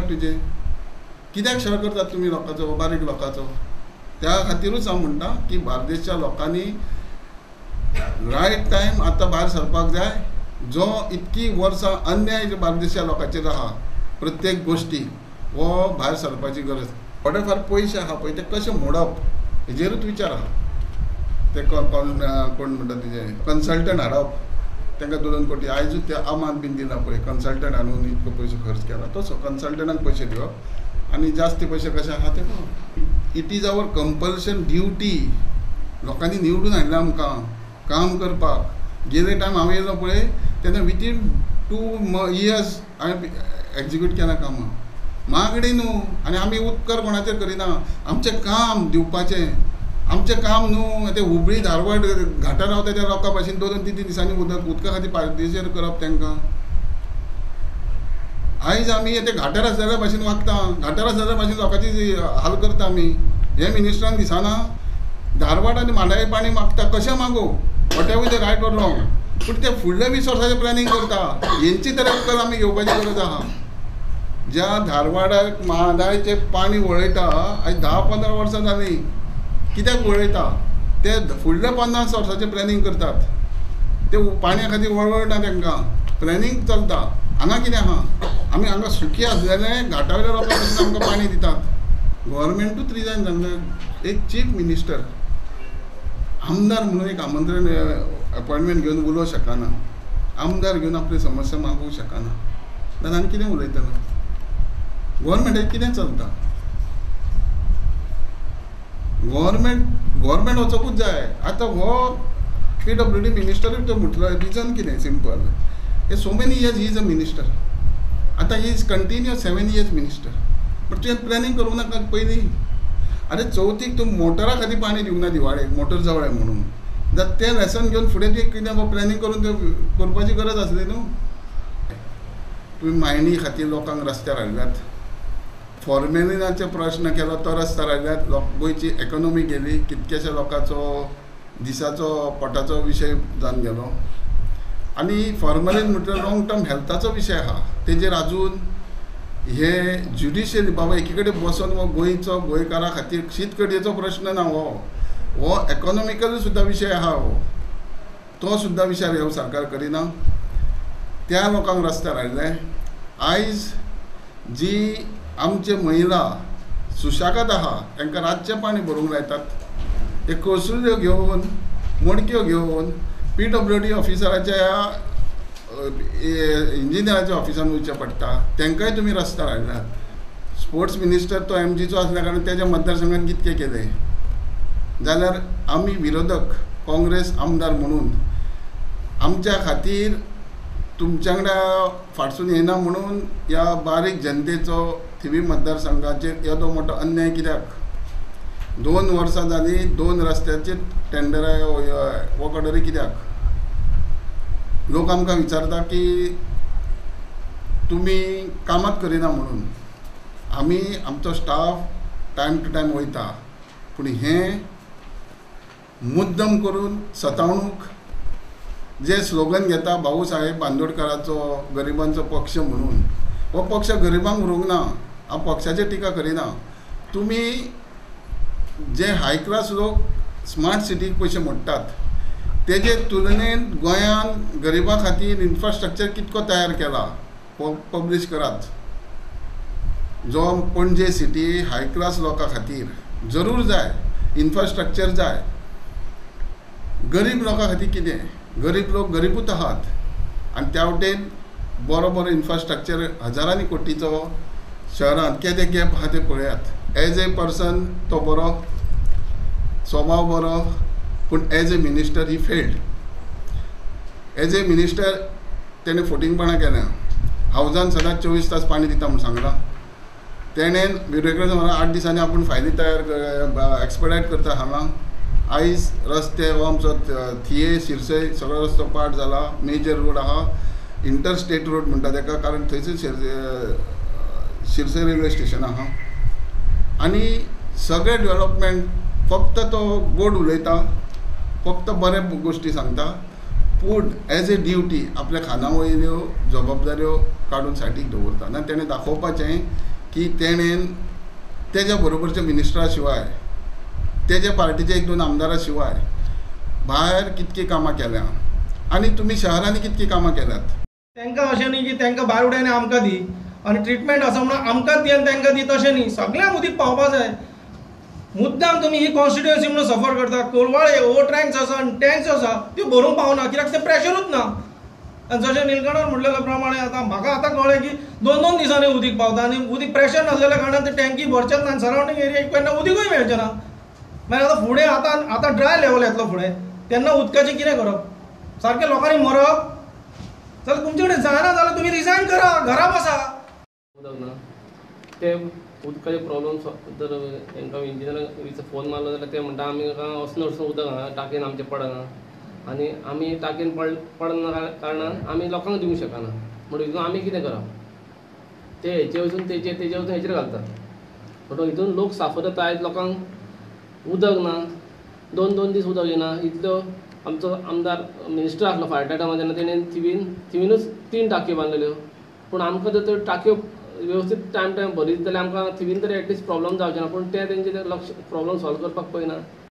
करपाक तुजे कित्याक छळ करतात तुमी लोकांचो बारीक लोकांचो. त्या खातीरूच हांव म्हणटा की बार्देसच्या लोकांनी रायट टायम आतां भायर सरपाक जाय. जो इतकी वर्सां अन्याय बार्देसच्या लोकांचेर आहा प्रत्येक गोश्टीक वो भायर सरपाची गरज. थोडे फार पयशे आहा पळय ते कशे मोडप हेजेरूच विचार आहा. ते कोण म्हणटा तेजे कन्सल्टंट हाडप तांकां 2 कोटी आयजूच ते आमात बीन दिला पळय कन्सल्टंट हाडून इतको पयसो खर्च केला तसो कन्सल्टंटांक पयशे दिवप आनी जास्ती पयशे कशे आहा ते it is our compulsion duty. लोकांनी निवडून हाडला आमकां काम करपाक. गेले टायम हांव येयलो पळय तेन्ना विथीन 2 years हांवें एग्जिक्यूट केलां कामां मागणी न्हू. आनी आमी उपकार कोणाचेर करिना. आमचें काम दिवपाचें आमचें काम न्हू. ते हुबळी धारवाड घाटार रावता त्या लोकां भाशेन 2-3 दिसांनी उदका खातीर पायदेशीर करप तांकां. आयज आमी ते घाटार आसलेल्या भाशेन वागता. घाटार आसलेल्या भाशेन लोकांची हाल करता आमी. हे मिनिस्टरांक दिसना धारवाड आनी मांडाळे पाणी मागता कशें मागो whatever the right or wrong. पूण ते फुडल्या 20 वर्साचें प्लॅनिंग करता. हेंची तरी अक्कल आमी घेवपाची गरज आहा. ज्या धारवाडाक मांडाळेचें पाणी वळयता आयज 10-15 वर्सां जालीं. कित्याक वळयता ते फुडल्या 50 वर्साचें प्लॅनिंग करतात. ते पाण्या खातीर वळवळना तांकां प्लॅनिंग चलता. हांगा कितें आहा आमी हांगा सुखी आसलेले घाटावयल्या लोकां पासून आमकां पाणी दितात. गव्हर्मेंटूच रिजायन जाल्लें. एक चीफ मिनिस्टर आमदार म्हणून एक आमंत्रण अपॉयंटमेंट घेवन उलोवंक शकना. आमदार घेवन आपली समस्या मागूंक शकना. जाल्यार आनी कितें उलयतलो. गव्हर्मेंटाचें कितें चलता. गव्हर्मेंट वचोकूच जाय. आतां हो PWD मिनिस्टरूच तो म्हटलो रिजन कितें सिंपल. हे so many years he is a minister. आतां he is continuous 7 years minister. But तुवें प्लॅनिंग करूंक नाका पयलीं. अरे चवथीक तूं मोटरा खातीर पाणी दिवंक ना दिवाळेक मोटर जवळ म्हणून. जाल्यार तें लेसन घेवन फुडें तुवें कितें प्लॅनिंग करून करपाची गरज आसली न्हू. तुवें मायणी खातीर लोकांक रस्त्यार हाडल्यात. फॉर्मेलिनाचे प्रश्न केलो तो रस्त्यार हाडल्यात. गोंयची इकॉनॉमी गेली. कितकेशे लोकांचो दिसाचो पोटाचो विशय जावन गेलो. आनी फॉर्मेलिन म्हटल्यार लॉंग टर्म हेल्थाचो विशय आहा. तेजेर आजून हे ज्युडिशियली बाबा एकी कडेन बसून हो गोंयचो गोंयकारा खातीर शीतकडयेचो प्रश्न ना. हो इकॉनॉमिकल सुद्दां विशय आहा. तो सुद्दां विचार ह्यो सरकार करिना. त्या लोकांक रस्त्यार हाडले. आयज जी आमचे महिला सुशागत आहा तांकां रातचें पाणी भरूंक लायतात. हे कळसुल्यो घेवन मडक्यो घेवन PWD ऑफिसराच्या इंजिनियराच्या ऑफिसान वयचें पडटा. तांकांय तुमी रस्त्यार हाडल्यात. स्पोर्ट्स मिनिस्टर तो MGचो आसल्या कारणान तेज्या मतदारसंघात कितकें केलें. जाल्यार आमी विरोधक काँग्रेस आमदार म्हणून आमच्या खातीर तुमच्या वांगडा फाटसून येना म्हणून ह्या बारीक जनतेचो थिवी मतदारसंघाचेर येदो मोठो अन्याय कित्याक. 2 वर्सां जालीं 2 रस्त्याचेर टेंडरा वॉकऑर्डरी कित्याक. लोक आमकां विचारता की तुमी कामात करिना म्हणून. आमी आमचो स्टाफ टायम टू टायम वयता. पूण हें मुद्दम करून सतावणूक जे स्लोगन घेता भाऊ साहेब बांदोडकराचो गरिबांचो पक्ष म्हणून. हो पक्ष गरिबांक उरोवंक ना. हांव पक्षाचेर टिका करिना. तुमी जे हाय क्लास लोक स्मार्ट सिटीक पयशे मोडटात तेजे तुलनेन गोंयान गरिबां खातीर इन्फ्रास्ट्रक्चर कितको तयार केला पब्लीश करात. जो पणजे सिटी हाय क्लास लोकां खातीर जरूर जाय. इन्फ्रास्ट्रक्चर जाय. गरीब लोकां खातीर कितें. गरीब लोक गरीबूच आहात. आनी त्या वटेन बरो इन्फ्रास्ट्रक्चर हजारांनी कोटीचो शहरांत केदें गॅप आहा ते पळयात. एज ए पर्सन तो बरो स्वभाव बरो. पूण as a minister he failed. As a minister तेणें फोटिंगपणां केल्या. हावजान सदांच 24 तास पाणी दिता म्हणून सांगलां. तेणेन ब्युरोक्रेसी म्हणून 8 दिसांनी आपूण फायली तयार एक्सपडायट करता हांगा. आयज रस्ते हो आमचो थिये शिरसय सगळो रस्तो पाड जाला. मेजर रोड आहा. इंटरस्टेट रोड म्हणटा ताका कारण थंयसर शिरसय रेल्वे स्टेशन आहा. आनी सगळे डेव्हलपमेंट फक्त तो गोड उलयता. फक्त बरे गोश्टी सांगता. पूण एज ए ड्युटी आपल्या खाना वयल्यो जबाबदाऱ्यो काडून सायडीक दवरता. ना तेणें दाखोवपाचें की तेणेन तेज्या बरोबरच्या मिनिस्टरा शिवाय तेज्या पार्टीच्या 1-2 आमदारा शिवाय भायर कितकी कामां केल्या आनी तुमी शहरांनी कितकी कामां केल्यात. तांकां अशें न्ही की तांकां भायर उडय आनी आमकां दी आनी ट्रिटमेंट आसा म्हणून आमकांच दी आनी तांकां दी, तशें न्ही. सगळ्यांक उदीक पावपा जाय. मुद्दाम तुमी ही कॉन्स्टिट्युएन्सी म्हणून सफर करता. कोलवाळे ओट रँक्स आसा आनी टँक्स आसा त्यो भरूंक पावना, कित्याक तें प्रेशरूच ना. आनी जशें निलकंठान म्हणलेल्या प्रमाणे आतां म्हाका आतां कळ्ळें की 2-2 दिसांनी उदीक पावता आनी उदीक प्रेशर नासलेल्या कारणान ते टँकी भरचेच ना आनी सरावंडींग एरियाक केन्ना उदीकूय मेळचें ना. मागीर आतां फुडें आतां ड्राय लेवल येतलो फुडें, तेन्ना उदकाचें कितें करप? सारकें लोकांनी मरप? जाल्यार तुमचे कडेन जायना जाल्यार तुमी रिजायन करा, घरा बसा. उदक ना ते उदकाचे प्रॉब्लम जर तांकां इंजिनियरांक फोन मारलो जाल्यार ते म्हणटा आमकां वचून उदक हांगा टाकयेन आमचें पडना आनी आमी टाकयेन पडना कारणान आमी लोकांक दिवंक शकना. म्हणून हितून आमी कितें करप? ते हेचे वचून तेजे वचून हेचेर घालतात. म्हणून हितून लोक साफर जाता. आयज लोकांक उदक ना, 2-2 दीस उदक येना. इतलो आमचो आमदार मिनिस्टर आसलो फाळट्या टायमार तेन्ना तेणेन थिवीनूच 3 टाकयो बांदलेल्यो. पूण आमकां जर त्यो टाकयो वेवस्थीत टायम भरीत जाल्यार आमकां थिवीन तरी एटलिस्ट प्रॉब्लम जावचें ना. पूण ते तेंचे लक्ष प्रॉब्लम सॉल्व करपाक पळयना.